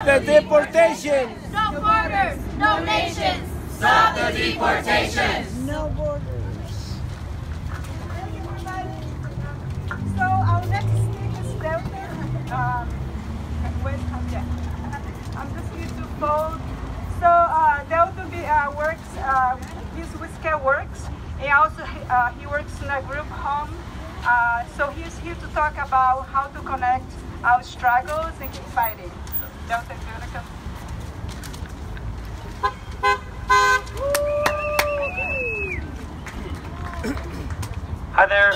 The deportation! No borders, no nations! Stop the deportation! No borders. Hi everybody. So our next speaker is Delta. I'm just here to fold. So Delta works. He's with Care Works, and also he works in a group home. So he's here to talk about how to connect our struggles and keep fighting. So Delta, if you want to come. Hi there.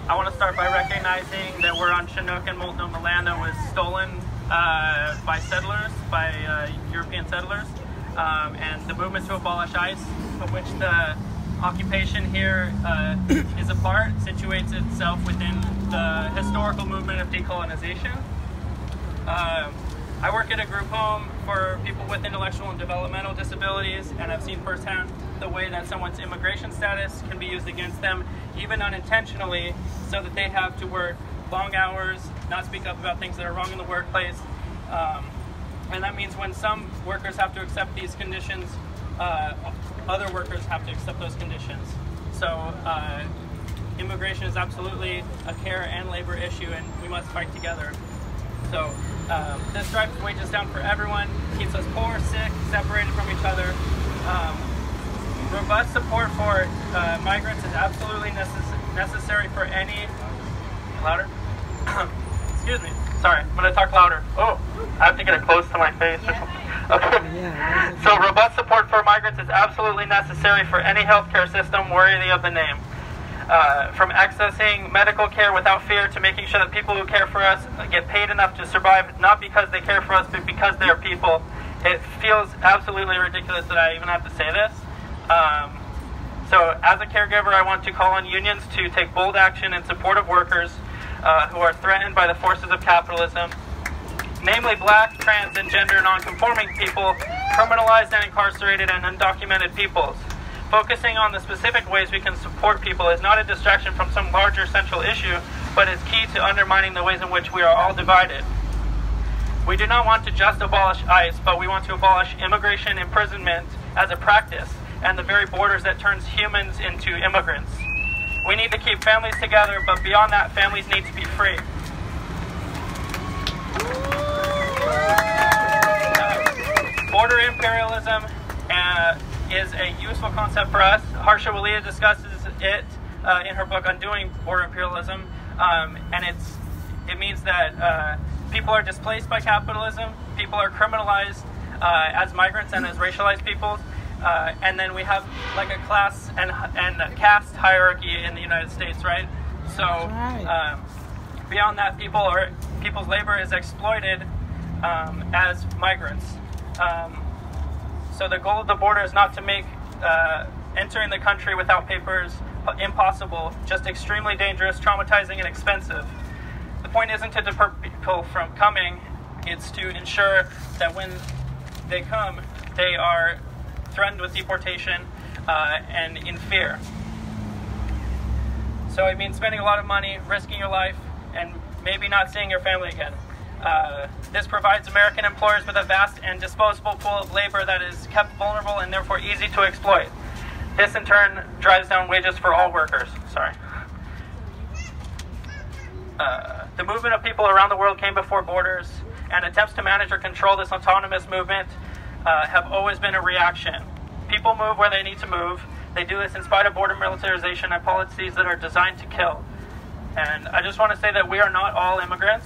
I want to start by recognizing that we're on Chinook and Multnomah land that was stolen by settlers, by European settlers, and the movement to abolish ICE, of which the occupation here is a part, situates itself within the historical movement of decolonization. I work at a group home for people with intellectual and developmental disabilities, and I've seen firsthand the way that someone's immigration status can be used against them, even unintentionally, so that they have to work long hours, not speak up about things that are wrong in the workplace. And that means when some workers have to accept these conditions, other workers have to accept those conditions. So immigration is absolutely a care and labor issue, and we must fight together. So this drives wages down for everyone, keeps us poor, sick, separated from each other. Robust support for migrants is absolutely necessary for any... Louder? Excuse me. Sorry, I'm going to talk louder. Oh, I have to get it close to my face or something. Okay. So robust support for migrants is absolutely necessary for any healthcare system worthy of the name. From accessing medical care without fear to making sure that people who care for us get paid enough to survive, not because they care for us, but because they are people. It feels absolutely ridiculous that I even have to say this. So as a caregiver, I want to call on unions to take bold action in support of workers who are threatened by the forces of capitalism, namely black, trans, and gender non-conforming people, criminalized and incarcerated and undocumented peoples. Focusing on the specific ways we can support people is not a distraction from some larger central issue, but is key to undermining the ways in which we are all divided. We do not want to just abolish ICE, but we want to abolish immigration imprisonment as a practice, and the very borders that turns humans into immigrants. We need to keep families together, but beyond that, families need to be free. Border imperialism is a useful concept for us. Harsha Walia discusses it in her book Undoing Border Imperialism, and it means that people are displaced by capitalism, people are criminalized as migrants and as racialized peoples, and then we have like a class and caste hierarchy in the United States, right? So beyond that, people's labor is exploited as migrants. So the goal of the border is not to make entering the country without papers impossible, just extremely dangerous, traumatizing, and expensive. The point isn't to deter people from coming, it's to ensure that when they come, they are threatened with deportation and in fear. So it means spending a lot of money, risking your life, and maybe not seeing your family again. This provides American employers with a vast and disposable pool of labor that is kept vulnerable and therefore easy to exploit. This in turn drives down wages for all workers. The movement of people around the world came before borders, and attempts to manage or control this autonomous movement have always been a reaction. People move where they need to move. They do this in spite of border militarization and policies that are designed to kill. And I just want to say that we are not all immigrants.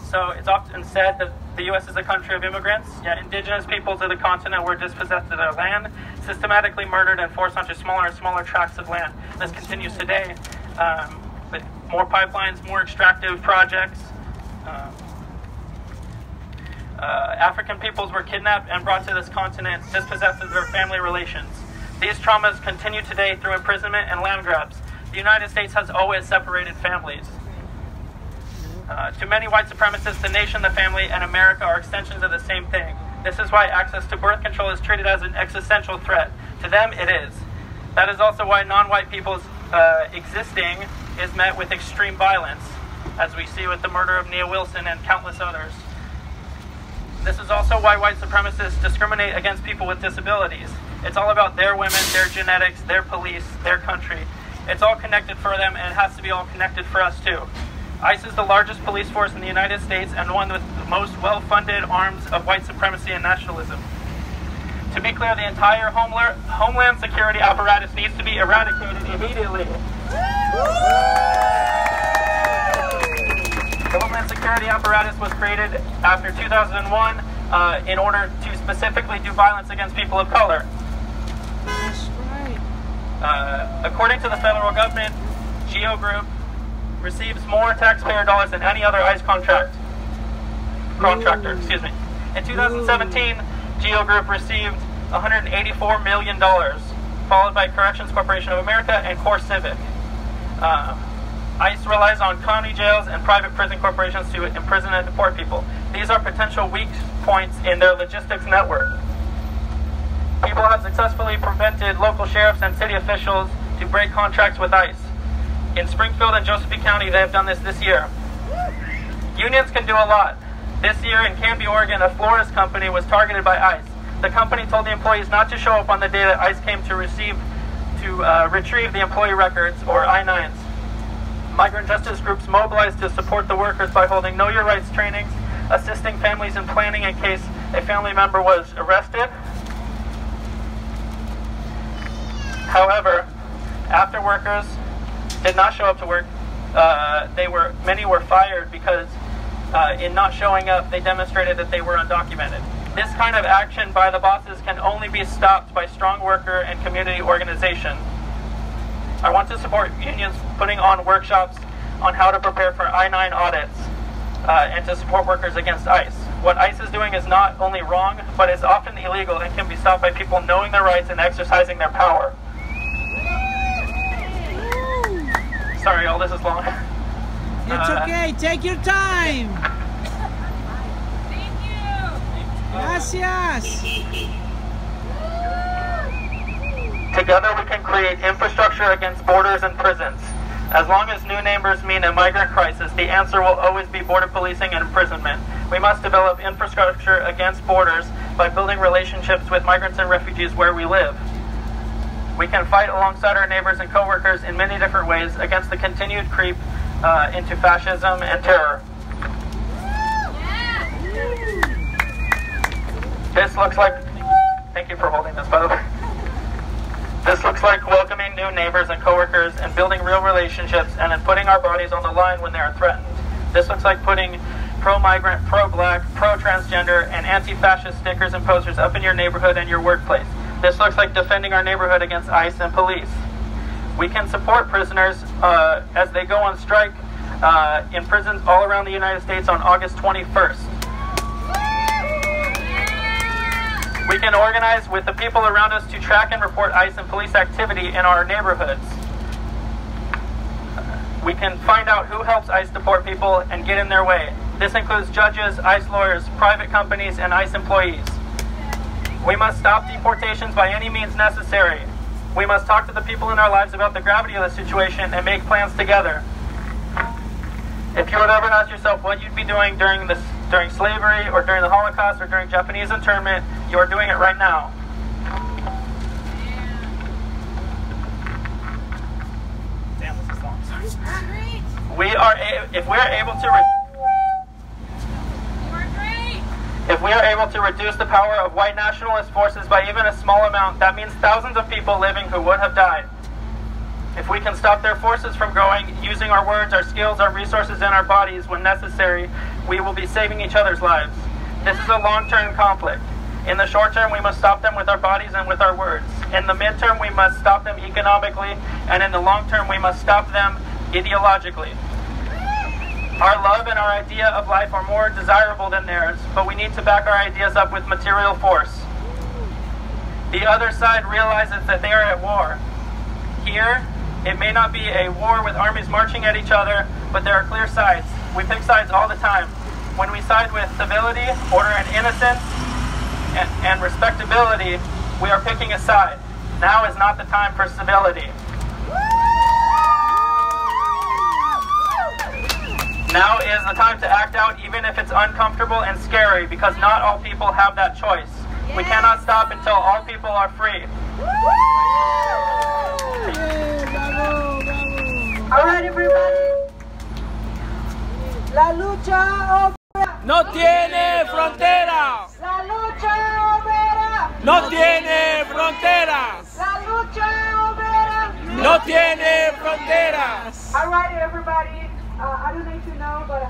So it's often said that the U.S. is a country of immigrants, yet indigenous peoples of the continent were dispossessed of their land, systematically murdered and forced onto smaller and smaller tracts of land. This continues today with more pipelines, more extractive projects. African peoples were kidnapped and brought to this continent, dispossessed of their family relations. These traumas continue today through imprisonment and land grabs. The United States has always separated families. To many white supremacists, the nation, the family, and America are extensions of the same thing. This is why access to birth control is treated as an existential threat. To them, it is. That is also why non-white people's existing is met with extreme violence, as we see with the murder of Nia Wilson and countless others. This is also why white supremacists discriminate against people with disabilities. It's all about their women, their genetics, their police, their country. It's all connected for them, and it has to be all connected for us too. ICE is the largest police force in the United States and one with the most well-funded arms of white supremacy and nationalism. To be clear, the entire Homeland Security apparatus needs to be eradicated immediately. The Homeland Security apparatus was created after 2001 in order to specifically do violence against people of color. That's right. According to the federal government, GEO Group receives more taxpayer dollars than any other ICE contractor. Excuse me. In 2017, GEO Group received $184 million, followed by Corrections Corporation of America and Core Civic. ICE relies on county jails and private prison corporations to imprison and deport people. These are potential weak points in their logistics network. People have successfully prevented local sheriffs and city officials to break contracts with ICE. In Springfield and Josephine County, they have done this year. Unions can do a lot. This year in Canby, Oregon, a florist company was targeted by ICE. The company told the employees not to show up on the day that ICE came to retrieve the employee records, or I-9s. Migrant justice groups mobilized to support the workers by holding Know Your Rights trainings, assisting families in planning in case a family member was arrested. However, after workers did not show up to work, many were fired because in not showing up, they demonstrated that they were undocumented. This kind of action by the bosses can only be stopped by strong worker and community organization. I want to support unions putting on workshops on how to prepare for I-9 audits and to support workers against ICE. What ICE is doing is not only wrong, but is often illegal and can be stopped by people knowing their rights and exercising their power. Sorry, all this is long. It's okay, take your time. Thank you. Gracias. Together we can create infrastructure against borders and prisons. As long as new neighbors mean a migrant crisis, the answer will always be border policing and imprisonment. We must develop infrastructure against borders by building relationships with migrants and refugees where we live. We can fight alongside our neighbors and co-workers in many different ways against the continued creep into fascism and terror. This looks like, thank you for holding this, by the way. This looks like welcoming new neighbors and coworkers and building real relationships and then putting our bodies on the line when they are threatened. This looks like putting pro-migrant, pro-black, pro-transgender, and anti-fascist stickers and posters up in your neighborhood and your workplace. This looks like defending our neighborhood against ICE and police. We can support prisoners as they go on strike in prisons all around the United States on August 21st. We can organize with the people around us to track and report ICE and police activity in our neighborhoods. We can find out who helps ICE deport people and get in their way. This includes judges, ICE lawyers, private companies, and ICE employees. We must stop deportations by any means necessary. We must talk to the people in our lives about the gravity of the situation and make plans together. If you would ever ask yourself what you'd be doing during slavery or during the Holocaust or during Japanese internment, you are doing it right now. Damn, this is long. Sorry. If we are able to reduce the power of white nationalist forces by even a small amount, that means thousands of people living who would have died. If we can stop their forces from growing, using our words, our skills, our resources, and our bodies when necessary, we will be saving each other's lives. This is a long-term conflict. In the short term, we must stop them with our bodies and with our words. In the midterm, we must stop them economically, and in the long term, we must stop them ideologically. Our love and our idea of life are more desirable than theirs, but we need to back our ideas up with material force. The other side realizes that they are at war. Here, it may not be a war with armies marching at each other, but there are clear sides. We pick sides all the time. When we side with civility, order and innocence, and respectability, we are picking a side. Now is not the time for civility. Now is the time to act out, even if it's uncomfortable and scary, because not all people have that choice. We cannot stop until all people are free. All right, everybody. La lucha obrera. No tiene fronteras. La lucha obrera. No tiene fronteras. La lucha obrera. No tiene fronteras. All right, everybody. I don't know if you know, but